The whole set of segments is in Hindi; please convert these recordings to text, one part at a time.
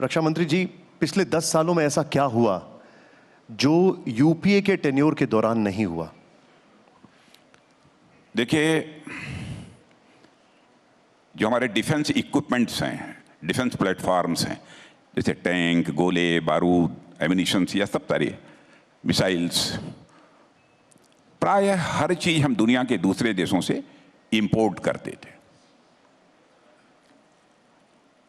रक्षा मंत्री जी, पिछले 10 सालों में ऐसा क्या हुआ जो यूपीए के टेन्योर के दौरान नहीं हुआ? देखिए, जो हमारे डिफेंस इक्विपमेंट्स हैं, डिफेंस प्लेटफॉर्म्स हैं, जैसे टैंक, गोले, बारूद, एमिनिशंस, या सब सारे मिसाइल्स, प्रायः हर चीज हम दुनिया के दूसरे देशों से इंपोर्ट करते थे।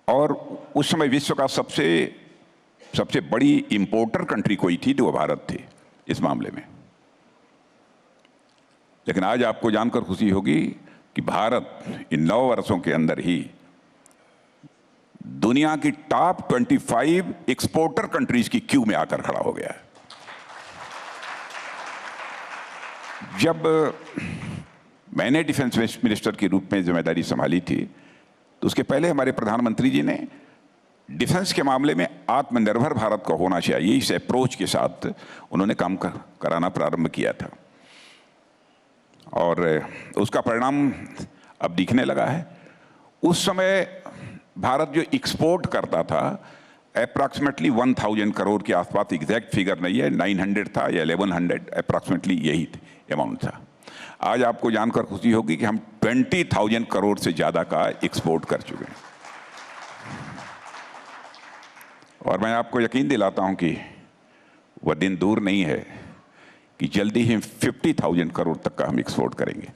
और उस समय विश्व का सबसे बड़ी इंपोर्टर कंट्री कोई थी तो वो भारत थे इस मामले में। लेकिन आज आपको जानकर खुशी होगी कि भारत इन 9 वर्षों के अंदर ही दुनिया की टॉप 25 एक्सपोर्टर कंट्रीज की क्यू में आकर खड़ा हो गया है। जब मैंने डिफेंस मिनिस्टर के रूप में जिम्मेदारी संभाली थी तो उसके पहले हमारे प्रधानमंत्री जी ने डिफेंस के मामले में आत्मनिर्भर भारत का होना चाहिए, इस अप्रोच के साथ उन्होंने काम कराना प्रारंभ किया था। और उसका परिणाम अब दिखने लगा है। उस समय भारत जो एक्सपोर्ट करता था अप्रॉक्सीमेटली 1000 करोड़ के आसपास, एग्जैक्ट फिगर नहीं है, 900 था या 1100, अप्रॉक्सीमेटली यही अमाउंट था। आज आपको जानकर खुशी होगी कि हम 20,000 करोड़ से ज्यादा का एक्सपोर्ट कर चुके हैं। और मैं आपको यकीन दिलाता हूं कि वह दिन दूर नहीं है कि जल्दी ही 50,000 करोड़ तक का हम एक्सपोर्ट करेंगे।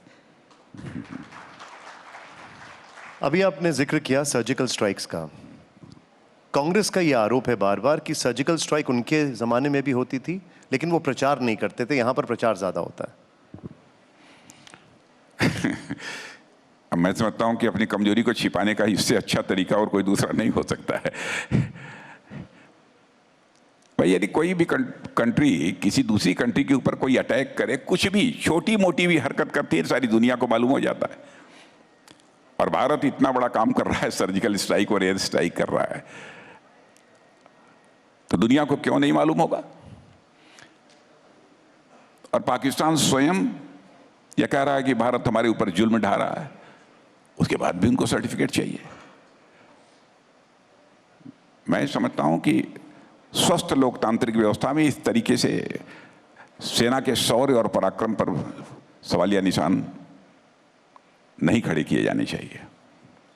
अभी आपने जिक्र किया सर्जिकल स्ट्राइक्स का। कांग्रेस का यह आरोप है बार बार कि सर्जिकल स्ट्राइक उनके जमाने में भी होती थी, लेकिन वो प्रचार नहीं करते थे, यहां पर प्रचार ज्यादा होता है। अब मैं समझता हूं कि अपनी कमजोरी को छिपाने का इससे अच्छा तरीका और कोई दूसरा नहीं हो सकता है। भाई, यदि कोई भी कंट्री किसी दूसरी कंट्री के ऊपर कोई अटैक करे, कुछ भी छोटी मोटी भी हरकत करती है, सारी दुनिया को मालूम हो जाता है। और भारत इतना बड़ा काम कर रहा है, सर्जिकल स्ट्राइक और एयर स्ट्राइक कर रहा है, तो दुनिया को क्यों नहीं मालूम होगा? और पाकिस्तान स्वयं यह कह रहा है कि भारत हमारे ऊपर जुल्म ढा रहा है, उसके बाद भी उनको सर्टिफिकेट चाहिए। मैं समझता हूं कि स्वस्थ लोकतांत्रिक व्यवस्था में इस तरीके से सेना के शौर्य और पराक्रम पर सवालिया निशान नहीं खड़े किए जाने चाहिए।